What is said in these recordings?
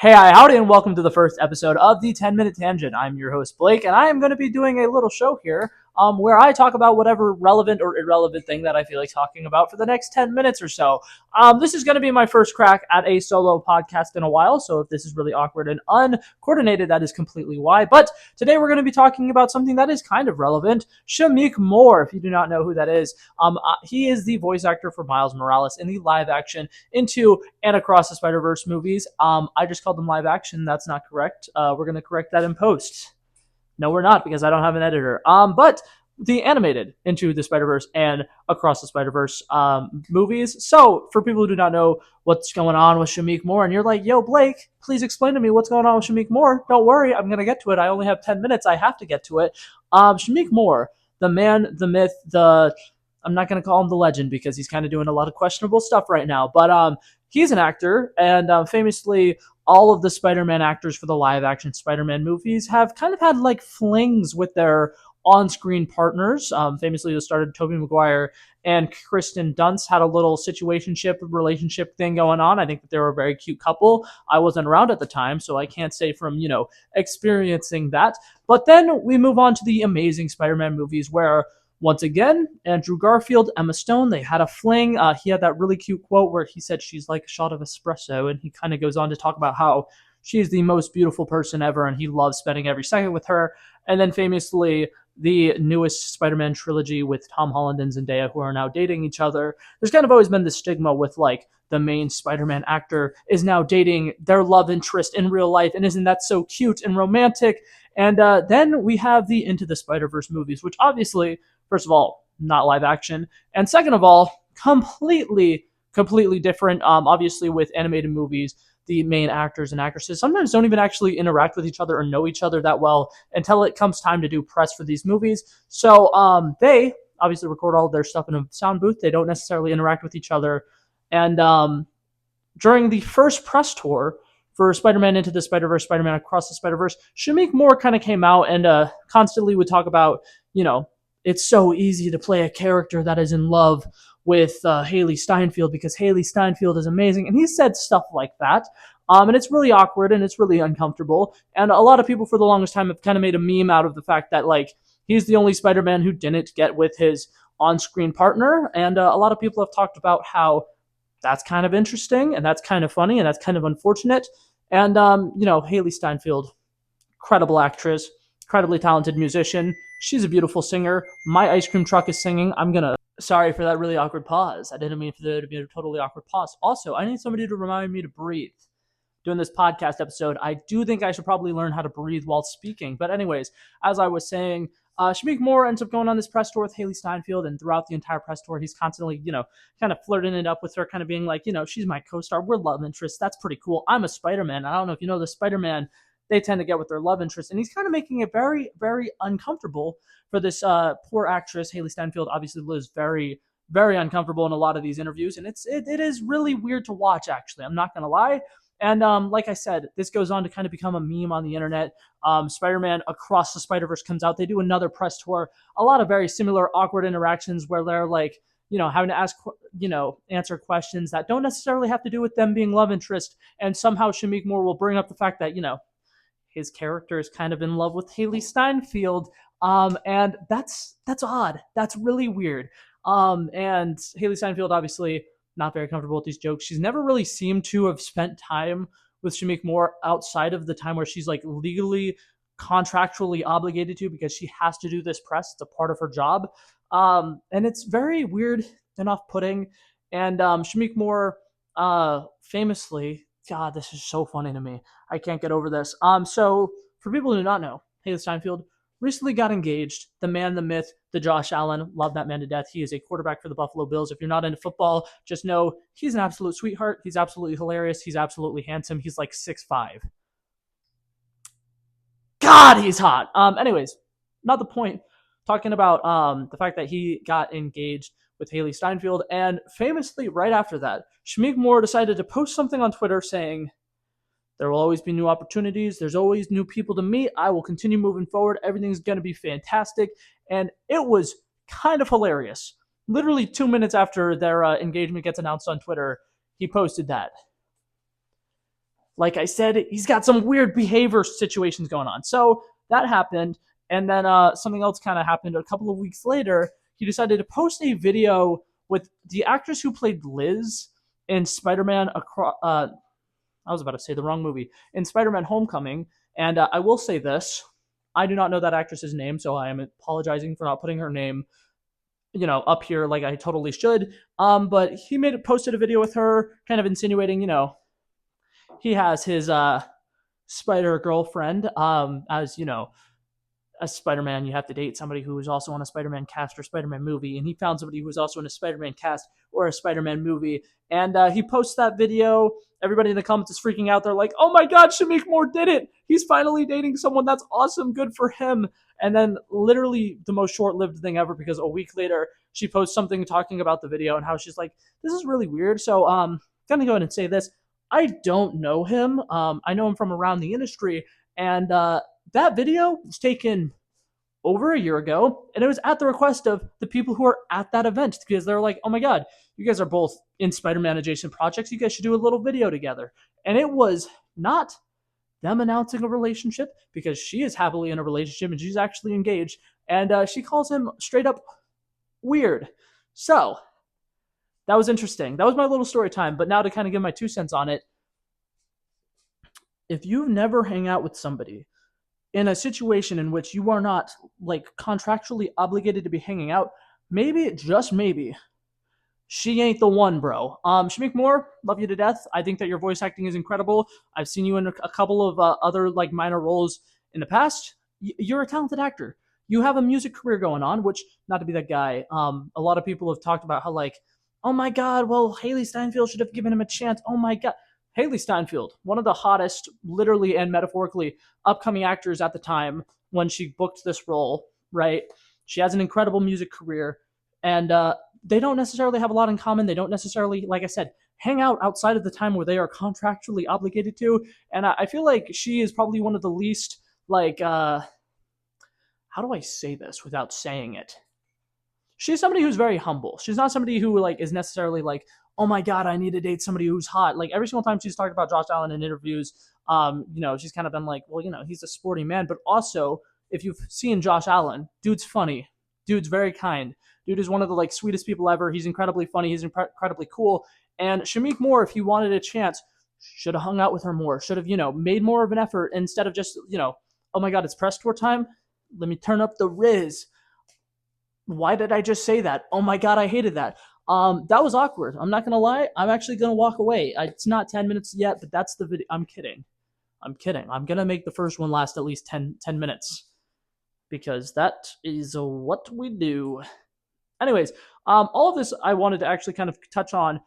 Hey, hi, howdy, and welcome to the first episode of the 10-Minute Tangent. I'm your host, Blake, and I am going to be doing a little show here where I talk about whatever relevant or irrelevant thing that I feel like talking about for the next 10 minutes or so. This is going to be my first crack at a solo podcast in a while, so if this is really awkward and uncoordinated, that is completely why. But today we're going to be talking about something that is kind of relevant. Shamiek Moore, if you do not know who that is, he is the voice actor for Miles Morales in the live-action Into and Across the Spider-Verse movies. I just called them live action. That's not correct. We're going to correct that in post. No, we're not, because I don't have an editor. But the animated Into the Spider-Verse and Across the Spider-Verse movies. So, for people who do not know what's going on with Shamiek Moore, and you're like, yo, Blake, please explain to me what's going on with Shamiek Moore. Don't worry, I'm going to get to it. I only have 10 minutes. I have to get to it. Shamiek Moore, the man, the myth, I'm not going to call him the legend because he's kind of doing a lot of questionable stuff right now. But he's an actor, and famously, all of the Spider-Man actors for the live-action Spider-Man movies have kind of had like flings with their on-screen partners. Famously, it started Tobey Maguire and Kristen Dunst had a little situationship relationship thing going on. I think that they were a very cute couple. I wasn't around at the time, so I can't say from experiencing that. But then we move on to the Amazing Spider-Man movies, where once again, Andrew Garfield, Emma Stone, they had a fling. He had that really cute quote where he said she's like a shot of espresso, and he kind of goes on to talk about how she's the most beautiful person ever, and he loves spending every second with her. And then famously, the newest Spider-Man trilogy with Tom Holland and Zendaya, who are now dating each other. There's kind of always been this stigma with like the main Spider-Man actor is now dating their love interest in real life, and isn't that so cute and romantic? And then we have the Into the Spider-Verse movies, which obviously, first of all, not live action, and second of all, completely different. Obviously, with animated movies, the main actors and actresses sometimes don't even actually interact with each other or know each other that well until it comes time to do press for these movies. So they obviously record all of their stuff in a sound booth. They don't necessarily interact with each other. And during the first press tour for Spider-Man Into the Spider-Verse, Spider-Man Across the Spider-Verse, Shamiek Moore kind of came out and constantly would talk about, it's so easy to play a character that is in love with Haley Steinfeld because Haley Steinfeld is amazing. And he said stuff like that. And it's really awkward and it's really uncomfortable. And a lot of people for the longest time have kind of made a meme out of the fact that, like, he's the only Spider-Man who didn't get with his on-screen partner. And a lot of people have talked about how that's kind of interesting and that's kind of funny and that's kind of unfortunate. And, Haley Steinfeld, incredible actress, incredibly talented musician. She's a beautiful singer. My ice cream truck is singing. Sorry for that really awkward pause. I didn't mean for there to be a totally awkward pause. Also, I need somebody to remind me to breathe. Doing this podcast episode, I do think I should probably learn how to breathe while speaking. But anyways, as I was saying, Shamiek Moore ends up going on this press tour with Haley Steinfeld, and throughout the entire press tour, he's constantly, kind of flirting it up with her, kind of being like, she's my co-star, we're love interests, that's pretty cool. I'm a Spider-Man. I don't know if you know the Spider-Man, they tend to get with their love interest, and he's kind of making it very, very uncomfortable for this poor actress. Haley Steinfeld obviously lives very, very uncomfortable in a lot of these interviews, and it is really weird to watch, actually. I'm not going to lie. And like I said, this goes on to kind of become a meme on the internet. Spider-Man Across the Spider-Verse comes out. They do another press tour. A lot of very similar awkward interactions where they're like, having to ask, answer questions that don't necessarily have to do with them being love interest. And somehow Shamiek Moore will bring up the fact that, his character is kind of in love with Haley Steinfeld. And that's odd. That's really weird. And Haley Steinfeld obviously not very comfortable with these jokes. She's never really seemed to have spent time with Shamiek Moore outside of the time where she's like legally, contractually obligated to, because she has to do this press. It's a part of her job. And it's very weird and off-putting. And Shamiek Moore famously, God, this is so funny to me. I can't get over this. So for people who do not know, Haley Steinfeld recently got engaged. The man, the myth, the Josh Allen. Love that man to death. He is a quarterback for the Buffalo Bills. If you're not into football, just know he's an absolute sweetheart. He's absolutely hilarious. He's absolutely handsome. He's like 6'5". God, he's hot. Anyways, not the point. Talking about the fact that he got engaged with Haley Steinfeld, and famously right after that, Shamiek Moore decided to post something on Twitter saying, "There will always be new opportunities. There's always new people to meet. I will continue moving forward. Everything's going to be fantastic." And it was kind of hilarious. Literally 2 minutes after their engagement gets announced on Twitter, he posted that. like I said, he's got some weird behavior situations going on. So that happened. And then something else kind of happened a couple of weeks later. He decided to post a video with the actress who played Liz in Spider-Man across. I was about to say the wrong movie in Spider-Man: Homecoming, and I will say this: I do not know that actress's name, so I am apologizing for not putting her name, up here like I totally should. But he posted a video with her, kind of insinuating, he has his Spider girlfriend, as a Spider-Man, you have to date somebody who is also on a Spider-Man cast or Spider-Man movie, and he found somebody who was also in a Spider-Man cast or a Spider-Man movie, and he posts that video. Everybody in the comments is freaking out. They're like, "Oh my God, Shamiek Moore did it! He's finally dating someone. That's awesome. Good for him." And then, literally, the most short-lived thing ever, because a week later, she posts something talking about the video and how she's like, "This is really weird." So, gonna go ahead and say this: I don't know him. I know him from around the industry, and that video was taken over a year ago, and it was at the request of the people who are at that event, because they're like, "Oh my God, you guys are both in Spider-Man adjacent projects. You guys should do a little video together." And it was not them announcing a relationship, because she is happily in a relationship and she's actually engaged, and she calls him straight up weird. So that was interesting. That was my little story time. But now to kind of give my 2 cents on it, if you've never hang out with somebody in a situation in which you are not like contractually obligated to be hanging out, maybe, just maybe, she ain't the one, bro. Shamiek Moore, love you to death. I think that your voice acting is incredible. I've seen you in a couple of other like minor roles in the past. You're a talented actor. You have a music career going on, which, not to be that guy, a lot of people have talked about how like, oh my God, well, Haley Steinfeld should have given him a chance. Oh my God. Haley Steinfeld, one of the hottest, literally and metaphorically, upcoming actors at the time when she booked this role, right? She has an incredible music career, and they don't necessarily have a lot in common. They don't necessarily, like I said, hang out outside of the time where they are contractually obligated to. And I feel like she is probably one of the least, like, how do I say this without saying it? She's somebody who's very humble. She's not somebody who like is necessarily like, oh my God, I need to date somebody who's hot. Like every single time she's talked about Josh Allen in interviews, she's kind of been like, well, he's a sporty man, but also if you've seen Josh Allen, dude's funny, dude's very kind, dude is one of the like sweetest people ever. He's incredibly funny. He's incredibly cool. And Shamiek Moore, if he wanted a chance, should have hung out with her more. Should have made more of an effort instead of just oh my God, it's press tour time. Let me turn up the Riz. Why did I just say that? Oh my God, I hated that. That was awkward. I'm not gonna lie. I'm actually gonna walk away. It's not 10 minutes yet, but that's the video. I'm kidding. I'm kidding. I'm gonna make the first one last at least 10 minutes, because that is what we do. Anyways, all of this I wanted to actually kind of touch on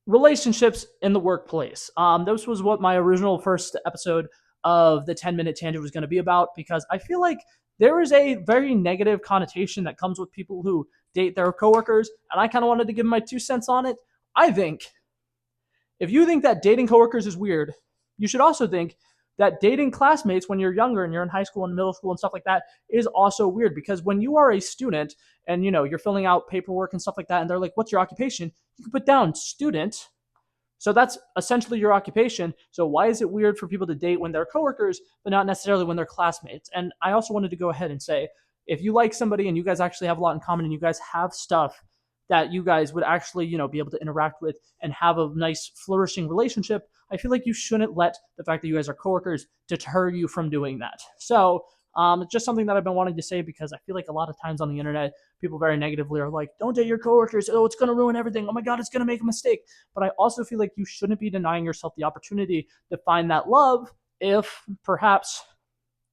relationships in the workplace. This was what my original first episode of the 10-minute tangent was going to be about, because I feel like there is a very negative connotation that comes with people who date their coworkers, and I kind of wanted to give my 2 cents on it. I think if you think that dating coworkers is weird, you should also think that dating classmates when you're younger and you're in high school and middle school and stuff like that is also weird, because when you are a student and you're filling out paperwork and stuff like that, and they're like, what's your occupation? You can put down student. So that's essentially your occupation. So why is it weird for people to date when they're coworkers, but not necessarily when they're classmates? And I also wanted to go ahead and say, if you like somebody and you guys actually have a lot in common and you guys have stuff that you guys would actually, be able to interact with and have a nice flourishing relationship, I feel like you shouldn't let the fact that you guys are coworkers deter you from doing that. So it's just something that I've been wanting to say, because I feel like a lot of times on the internet, people very negatively are like, don't date your coworkers. Oh, it's going to ruin everything. Oh my God, it's going to make a mistake. But I also feel like you shouldn't be denying yourself the opportunity to find that love if perhaps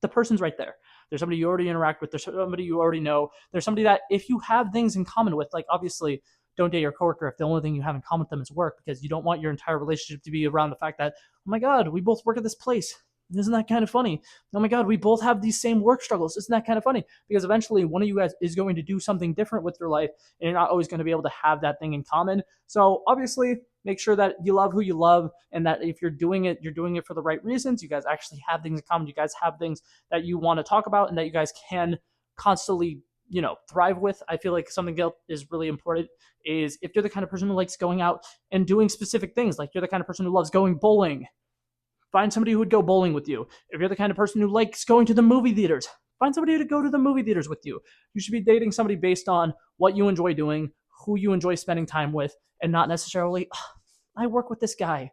the person's right there. There's somebody you already interact with. There's somebody you already know. There's somebody that if you have things in common with, like obviously don't date your coworker if the only thing you have in common with them is work, because you don't want your entire relationship to be around the fact that, oh my God, we both work at this place. Isn't that kind of funny? Oh my God, we both have these same work struggles. Isn't that kind of funny? Because eventually one of you guys is going to do something different with your life, and you're not always going to be able to have that thing in common. So obviously make sure that you love who you love, and that if you're doing it for the right reasons. You guys actually have things in common. You guys have things that you want to talk about, and that you guys can constantly, thrive with. I feel like something else is really important is if you're the kind of person who likes going out and doing specific things, like you're the kind of person who loves going bowling, find somebody who would go bowling with you. If you're the kind of person who likes going to the movie theaters, find somebody to go to the movie theaters with you. You should be dating somebody based on what you enjoy doing, who you enjoy spending time with, and not necessarily, I work with this guy.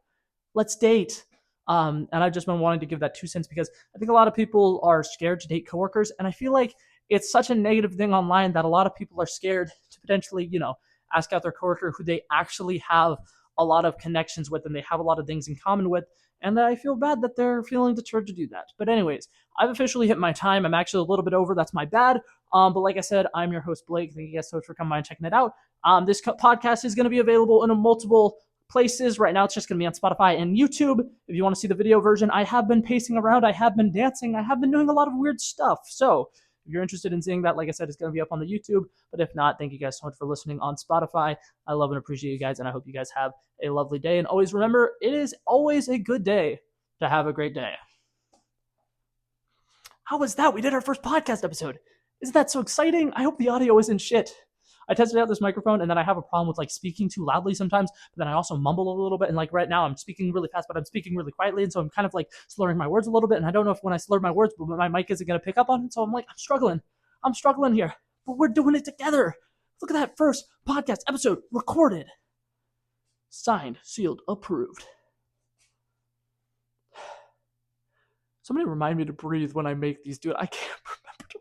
Let's date. And I've just been wanting to give that 2 cents because I think a lot of people are scared to date coworkers. And I feel like it's such a negative thing online that a lot of people are scared to potentially, ask out their coworker who they actually have a lot of connections with and they have a lot of things in common with. And I feel bad that they're feeling deterred to do that. But anyways, I've officially hit my time. I'm actually a little bit over. That's my bad. But like I said, I'm your host, Blake. Thank you guys so much for coming by and checking it out. This podcast is going to be available in a multiple places. Right now, it's just going to be on Spotify and YouTube. If you want to see the video version, I have been pacing around. I have been dancing. I have been doing a lot of weird stuff. So if you're interested in seeing that, like I said, it's going to be up on the YouTube. But if not, thank you guys so much for listening on Spotify. I love and appreciate you guys, and I hope you guys have a lovely day. And always remember, it is always a good day to have a great day. How was that? We did our first podcast episode. Isn't that so exciting? I hope the audio isn't shit. I tested out this microphone, and then I have a problem with speaking too loudly sometimes, but then I also mumble a little bit, and right now I'm speaking really fast, but I'm speaking really quietly, and so I'm kind of slurring my words a little bit, and I don't know if when I slur my words, but my mic isn't going to pick up on it, so I'm I'm struggling here, but we're doing it together. Look at that first podcast episode recorded. Signed, sealed, approved. Somebody remind me to breathe when I make these, dude. I can't remember to